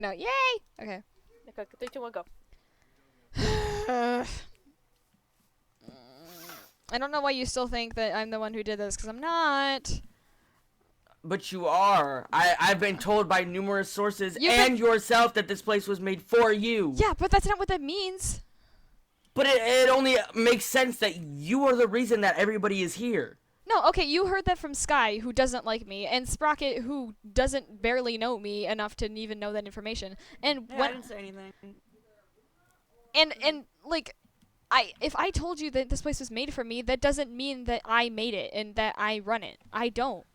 No, yay! Okay. Okay, 3, 2, 1, go. I don't know why you still think that I'm the one who did this, because I'm not. But you are. I've been told by numerous sources You've yourself that this place was made for you. Yeah, but that's not what that means. But it only makes sense that you are the reason that everybody is here. No, okay, you heard that from Sky, who doesn't like me, and Sprocket, who doesn't barely know me enough to even know that information. And Yeah, when I didn't say anything. and like if I told you that this place was made for me, that doesn't mean that I made it and that I run it. I don't.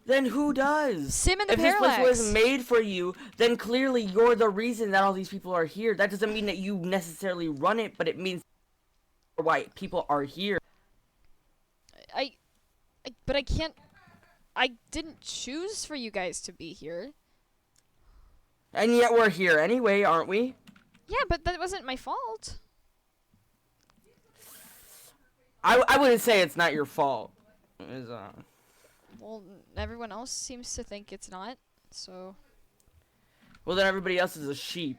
Then who does? Sim and the If this Parallax. place was made for you, then clearly you're the reason that all these people are here. That doesn't mean that you necessarily run it, but it means why people are here. But I can't. I didn't choose for you guys to be here. And yet we're here anyway, aren't we? Yeah, but that wasn't my fault. I wouldn't say it's not your fault. Well, everyone else seems to think it's not, so. Well, then everybody else is a sheep.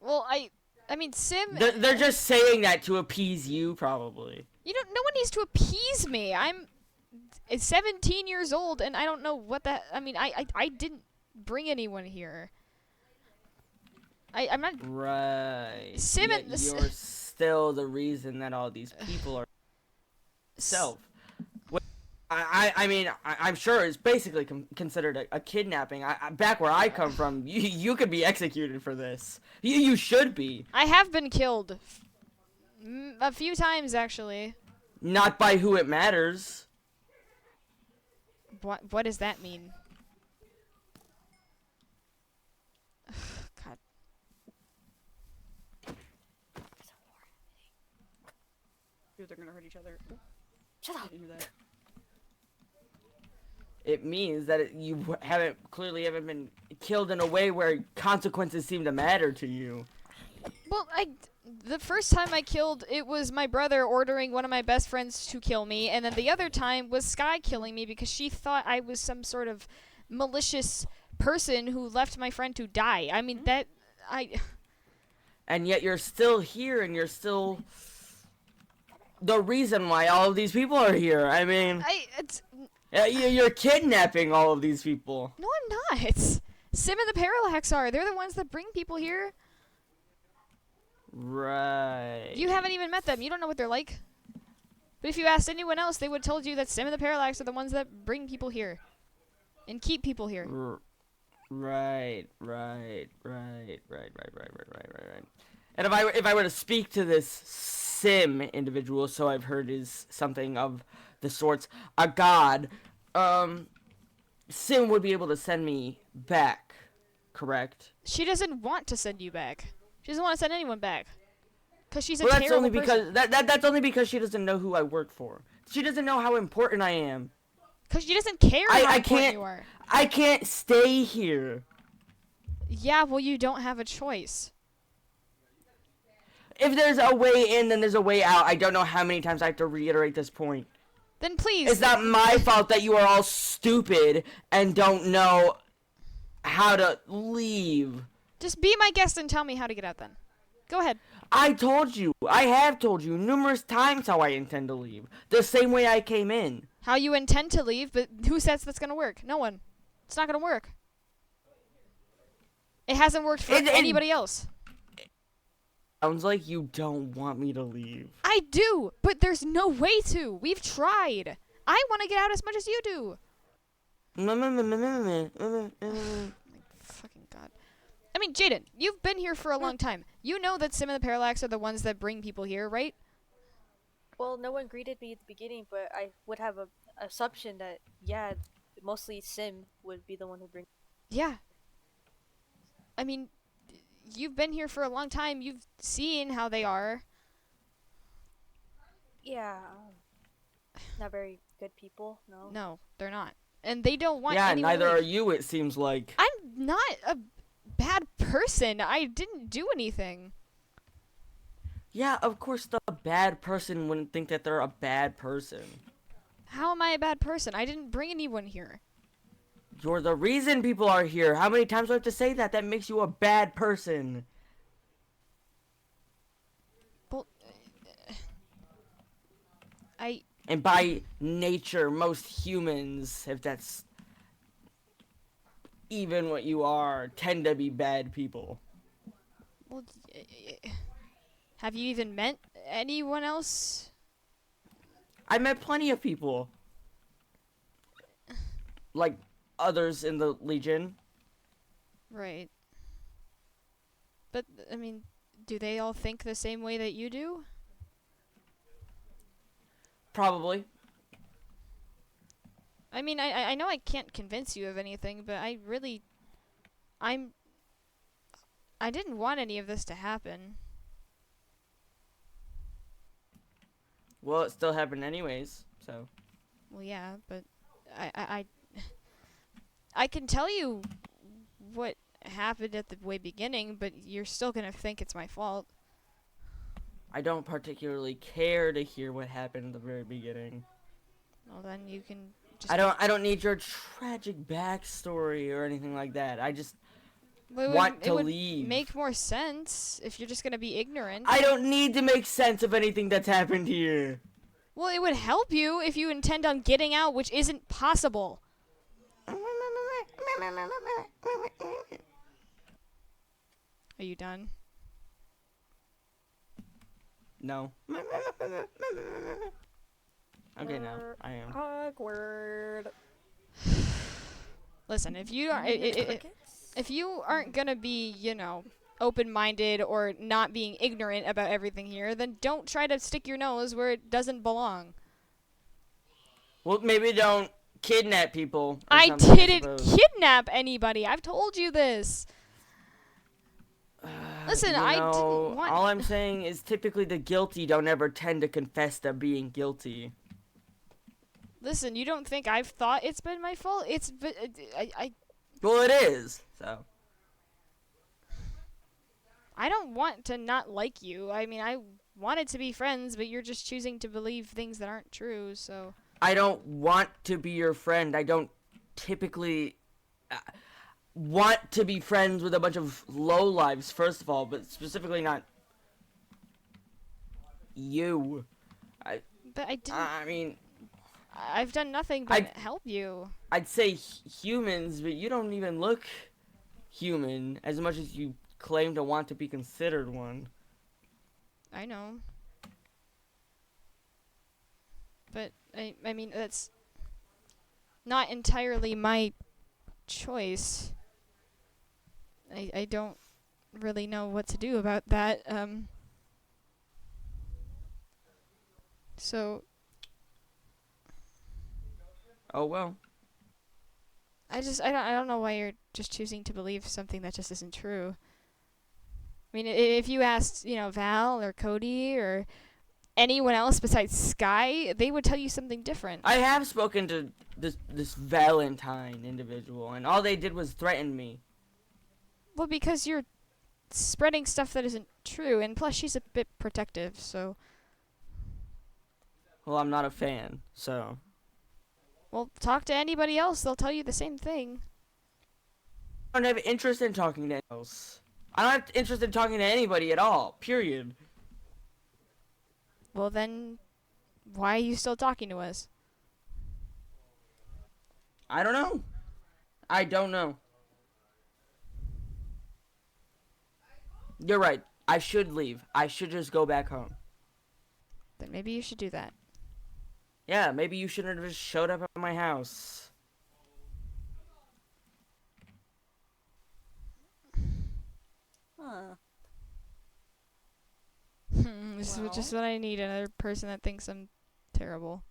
Well, I mean, Sim. They're just saying that to appease you, probably. You don't. No one needs to appease me. I'm 17 years old, and I don't know what that. I mean, I didn't bring anyone here. I'm not. Right. Sim Yet and the you're still the reason that all these people are self. I mean, I'm sure it's basically considered a kidnapping. Back where I come from, you could be executed for this. You should be. I have been killed. A few times, actually. Not by who it matters. What does that mean? God. Dude, they're gonna hurt each other. Ooh, Shut I up. didn't hear that. It means that you clearly haven't been killed in a way where consequences seem to matter to you. Well, the first time I killed, it was my brother ordering one of my best friends to kill me, and then the other time was Sky killing me because she thought I was some sort of malicious person who left my friend to die. I mean, And yet you're still here, and you're still the reason why all of these people are here. I mean, you're kidnapping all of these people. No, I'm not. Sim and the Parallax are. They're the ones that bring people here. Right. You haven't even met them. You don't know what they're like. But if you asked anyone else, they would have told you that Sim and the Parallax are the ones that bring people here. And keep people here. Right. And if I were to speak to this Sim individual, so I've heard is something of the sorts, a god, Sim would be able to send me back, correct? She doesn't want to send you back. She doesn't want to send anyone back. Because she's a Well, terrible that's only because that's only because she doesn't know who I work for. She doesn't know how important I am. Because she doesn't care how important can't, you are. I can't stay here. Yeah, well, you don't have a choice. If there's a way in, then there's a way out. I don't know how many times I have to reiterate this point. Then please. It's not my fault that you are all stupid and don't know how to leave. Just be my guest and tell me how to get out then. Go ahead. I have told you numerous times how I intend to leave. The same way I came in. How you intend to leave, but who says that's going to work? No one. It's not going to work. It hasn't worked for anybody else. Sounds like you don't want me to leave. I do, but there's no way to. We've tried. I want to get out as much as you do. Fucking God. I mean, Jayden, you've been here for a long time. You know that Sim and the Parallax are the ones that bring people here, right? Well, no one greeted me at the beginning, but I would have a assumption that, yeah, mostly Sim would be the one who brings. Yeah. I mean, you've been here for a long time. You've seen how they are. Yeah. Not very good people, no. No, they're not. And they don't want Yeah, anyone neither to are leave. you, it seems like. I'm not a bad person. I didn't do anything. Yeah, of course the bad person wouldn't think that they're a bad person. How am I a bad person? I didn't bring anyone here. You're the reason people are here. How many times do I have to say that? That makes you a bad person. Well, And by nature, most humans, if that's even what you are, tend to be bad people. well, have you even met anyone else? I met plenty of people. Like others in the Legion. Right. But, I mean, do they all think the same way that you do? Probably. I mean, I know I can't convince you of anything, but I didn't want any of this to happen. Well, it still happened anyways, so. Well, yeah, but I can tell you what happened at the way beginning, but you're still gonna think it's my fault. I don't particularly care to hear what happened at the very beginning. Well, then you can just. I don't need your tragic backstory or anything like that. I just Well, want it to would leave. make more sense if you're just gonna be ignorant. I don't need to make sense of anything that's happened here. Well, it would help you if you intend on getting out, which isn't possible. Are you done? No. Okay, now I am. Awkward. Listen, if you are if you aren't gonna be, open-minded or not being ignorant about everything here, then don't try to stick your nose where it doesn't belong. Well, maybe don't kidnap people. Or I something, didn't suppose. kidnap anybody. I've told you this. Listen, You I know, didn't want. all I'm saying is typically the guilty don't ever tend to confess to being guilty. Listen, you don't think I've thought it's been my fault? Well, it is. So. I don't want to not like you. I mean, I wanted to be friends, but you're just choosing to believe things that aren't true, so. I don't want to be your friend. I don't typically want to be friends with a bunch of lowlives, first of all, but specifically not you. But I didn't. I mean, I've done nothing but help you. I'd say humans, but you don't even look human as much as you claim to want to be considered one. I know. But, I mean, that's not entirely my choice. I don't really know what to do about that. So, Oh well. I don't know why you're just choosing to believe something that just isn't true. I mean, if you asked, Val or Cody or anyone else besides Sky, they would tell you something different. I have spoken to this Valentine individual, and all they did was threaten me. Well, because you're spreading stuff that isn't true, and plus she's a bit protective, so. Well, I'm not a fan, so. Well, talk to anybody else, they'll tell you the same thing. I don't have interest in talking to anyone else. I don't have interest in talking to anybody at all, period. Well, then, why are you still talking to us? I don't know. I don't know. You're right. I should leave. I should just go back home. Then maybe you should do that. Yeah, maybe you shouldn't have just showed up at my house. Huh. This Well. is just what I need, another person that thinks I'm terrible.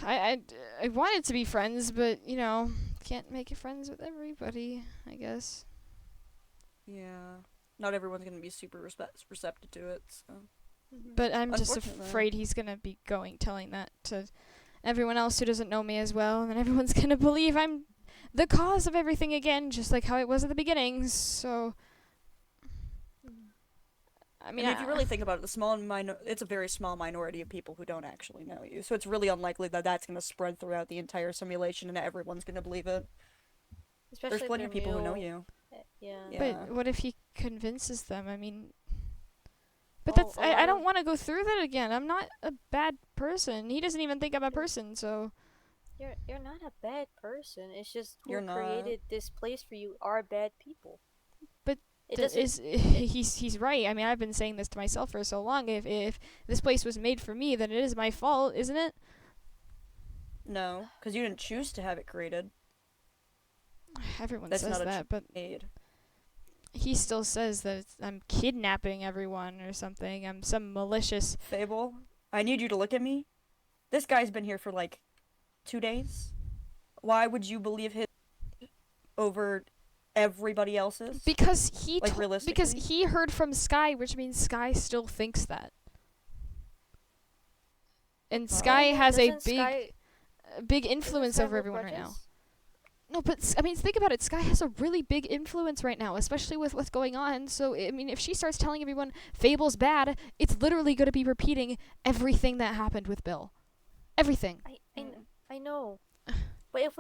I wanted to be friends, but, can't make friends with everybody, I guess. Yeah. Not everyone's gonna be super receptive to it, so. But I'm just Unfortunately. afraid he's gonna be telling that to everyone else who doesn't know me as well, and then everyone's gonna believe I'm the cause of everything again, just like how it was at the beginning, so. I mean, if you really think about it, it's a very small minority of people who don't actually know you. So it's really unlikely that that's going to spread throughout the entire simulation and everyone's going to believe it. Especially There's plenty of people who know you. Yeah. But what if he convinces them? I mean, but Well, that's a I lot don't of- want to go through that again. I'm not a bad person. He doesn't even think I'm a person, so You're not a bad person. It's just who You're not. created this place for you are bad people. But It that doesn't. is he's right. I mean, I've been saying this to myself for so long. If this place was made for me, then it is my fault, isn't it? No, because you didn't choose to have it created. Everyone That's says not a that, but Made. he still says that I'm kidnapping everyone or something. I'm some malicious. Fable, I need you to look at me. This guy's been here for like 2 days. Why would you believe his over everybody else's? Because he Like, because realistically? he heard from Sky, which means Sky still thinks that. And Sky has a Doesn't Sky- big doesn't influence Sky over hold everyone right now. grudges? No, but I mean, think about it. Sky has a really big influence right now, especially with what's going on. So, I mean, if she starts telling everyone Fable's bad, it's literally going to be repeating everything that happened with Bill. Everything. I know. But if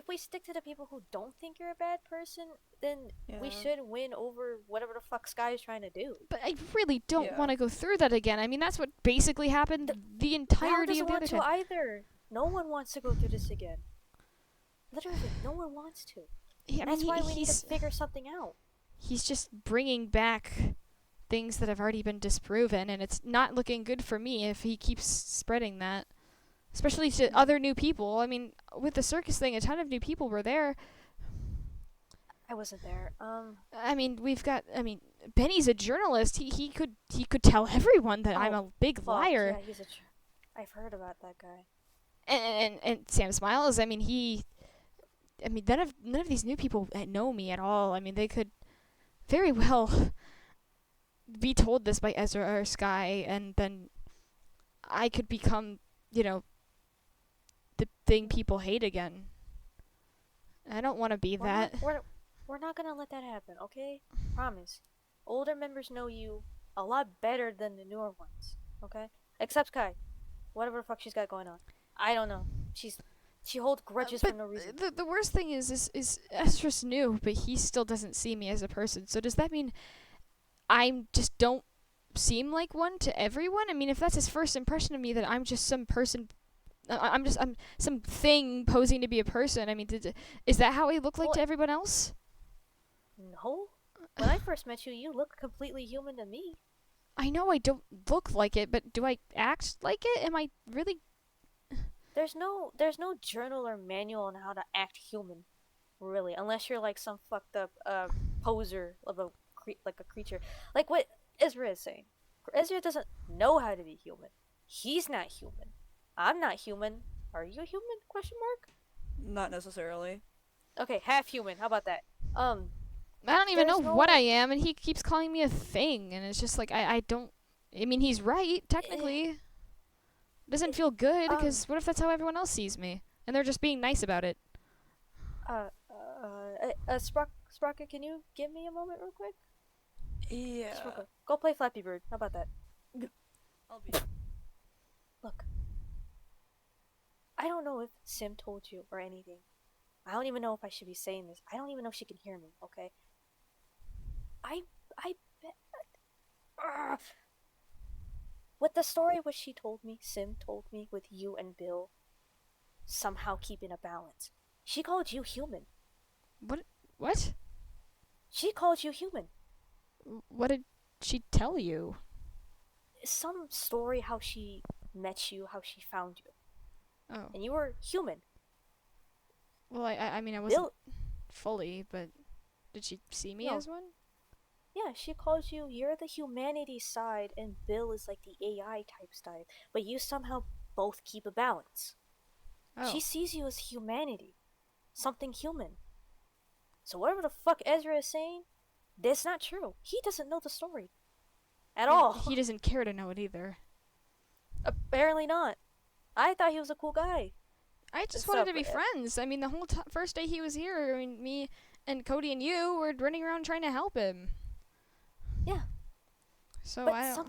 we stick to the people who don't think you're a bad person, then we Yeah. should win over whatever the fuck Sky is trying to do. But I really don't Yeah. want to go through that again. I mean, that's what basically happened the Val entirety doesn't of the want other to time. either. No one wants to go through this again. Literally, no one wants to. Yeah, I That's mean, why we need he's to figure something out. he's just bringing back things that have already been disproven, and it's not looking good for me if he keeps spreading that. Especially to other new people. I mean, with the circus thing, a ton of new people were there. I wasn't there. I mean, Benny's a journalist. He could tell everyone that I'm Oh, a big fuck, liar. Yeah, I've heard about that guy. And Sam Smiles, I mean, none of these new people know me at all. I mean, they could very well be told this by Ezra or Sky, and then I could become, the thing people hate again. I don't want to be that. We're not gonna let that happen, okay? Promise. Older members know you a lot better than the newer ones, okay? Except Sky. Whatever the fuck she's got going on. I don't know. She holds grudges for But no reason. the worst thing is Ezra's new, but he still doesn't see me as a person. So does that mean I just don't seem like one to everyone? I mean, if that's his first impression of me, that I'm just some person, I'm some thing posing to be a person. I mean, is that how I look like Well, to everyone else? No? When I first met you, you looked completely human to me. I know I don't look like it, but do I act like it? Am I really? There's no journal or manual on how to act human, really, unless you're like some fucked up poser of a creature, like what Ezra is saying. Ezra doesn't know how to be human. He's not human. I'm not human. Are you a human? Question mark. Not necessarily. Okay, half human. How about that? I don't even know There's no- what I am, and he keeps calling me a thing, and it's just like I don't. I mean, he's right technically. Doesn't feel good because what if that's how everyone else sees me, and they're just being nice about it? Sprocket, can you give me a moment real quick? Yeah. Just real quick. Go play Flappy Bird. How about that? I'll be. Look. I don't know if Sim told you or anything. I don't even know if I should be saying this. I don't even know if she can hear me, okay? I bet. With the story which she told me, Sim told me, with you and Bill somehow keeping a balance. She called you human. What? She called you human. What did she tell you? Some story how she met you, how she found you. Oh, And you were human. well, I mean, I wasn't Bill, fully, but did she see me No. as one? yeah, she calls you, you're the humanity side, and Bill is like the AI type side. But you somehow both keep a balance. Oh, She sees you as humanity. Something human. So whatever the fuck Ezra is saying, that's not true. He doesn't know the story. At and all. He doesn't care to know it either. Apparently not. I thought he was a cool guy. I just What's wanted up, to be Ed? friends. I mean, the whole first day he was here, I mean, me and Cody and you were running around trying to help him. Yeah. So But I don't.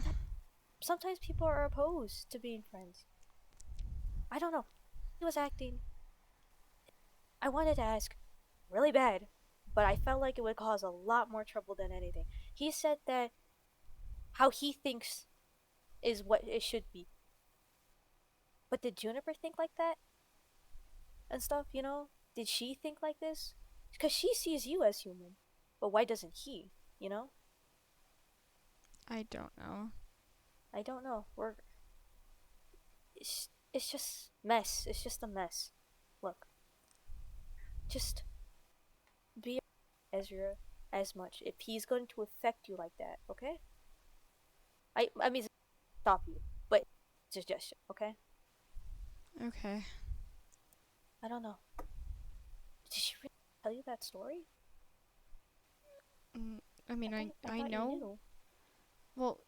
sometimes people are opposed to being friends. I don't know. He was acting. I wanted to ask really bad, but I felt like it would cause a lot more trouble than anything. He said that how he thinks is what it should be. But did Juniper think like that and stuff, you know? Did she think like this? Because she sees you as human. But why doesn't he, you know? I don't know. I don't know. It's just mess. It's just a mess. Look, just be Ezra as much if he's going to affect you like that, okay? I mean stop you, but suggestion, okay? Okay. I don't know. Did she really tell you that story? Mm, I mean, I I thought you know. knew. Well,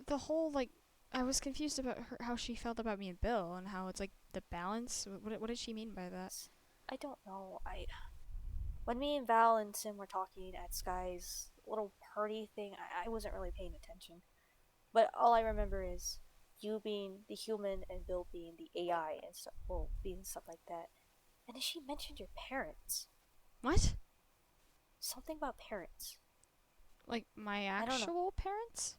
the whole like, I was confused about her how she felt about me and Bill and how it's like the balance. What did she mean by that? I don't know. I when me and Val and Sim were talking at Sky's little party thing, I wasn't really paying attention. But all I remember is you being the human and Bill being the AI and stuff, well, being stuff like that. And then she mentioned your parents. What? Something about parents. Like my I don't know. actual parents?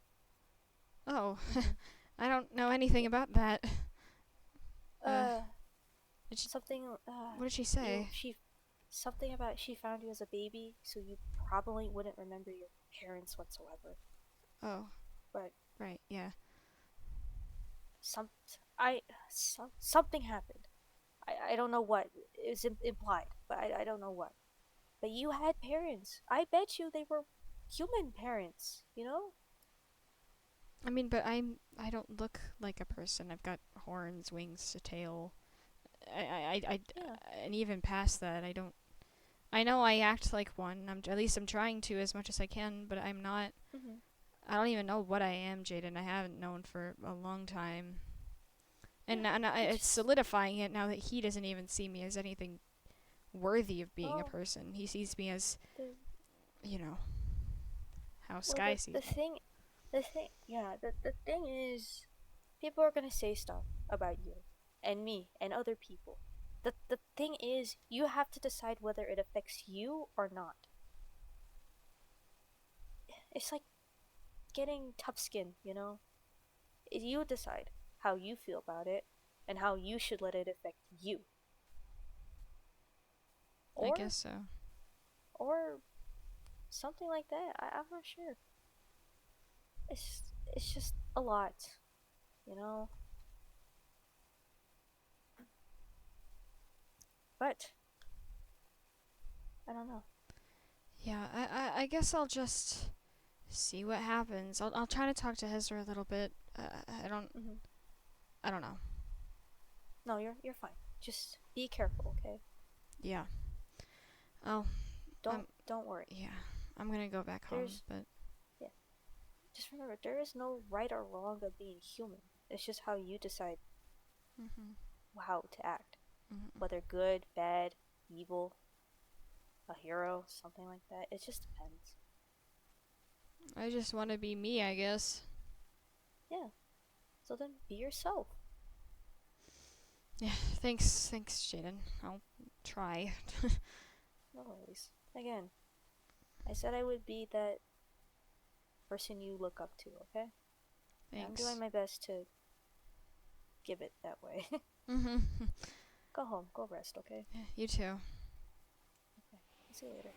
Oh, Mhm. I don't know anything about that. Uh, Did she, something. what did she You say? she, something about she found you as a baby, so you probably wouldn't remember your parents whatsoever. Oh, But right, yeah. some, something happened. I don't know what is implied, but I don't know what. But you had parents. I bet you they were human parents. You know? I mean, but I don't look like a person. I've got horns, wings, a tail. Yeah. And even past that, I don't. I know I act like one. At least I'm trying to as much as I can, but I'm not. Mhm. I don't even know what I am, Jayden. I haven't known for a long time. Yeah. It's solidifying it now that he doesn't even see me as anything worthy of being a Oh, person. He sees me as, the you know, how well Sky sees me. the thing is, people are gonna say stuff about you and me and other people. The thing is, you have to decide whether it affects you or not. It's like getting tough skin, you know? You decide how you feel about it and how you should let it affect you. I Or guess so. or something like that. I'm not sure. It's just a lot, you know? But I don't know. Yeah, I guess I'll just see what happens. I'll try to talk to Ezra a little bit. I don't Hmm. I don't know. No, you're fine. Just be careful, okay? Yeah. Oh, Don't worry. yeah. I'm gonna go back home, There's but yeah. Just remember, there is no right or wrong of being human. It's just how you decide mhm, how to act, mhm. whether good, bad, evil, a hero, something like that. It just depends. I just want to be me, I guess. Yeah. So then be yourself. Yeah. Thanks, Jaden. I'll try. No worries. Again, I said I would be that person you look up to, okay? And I'm doing Thanks. my best to give it that way. Mhm. Go home, go rest, okay? You too. Okay. See you later.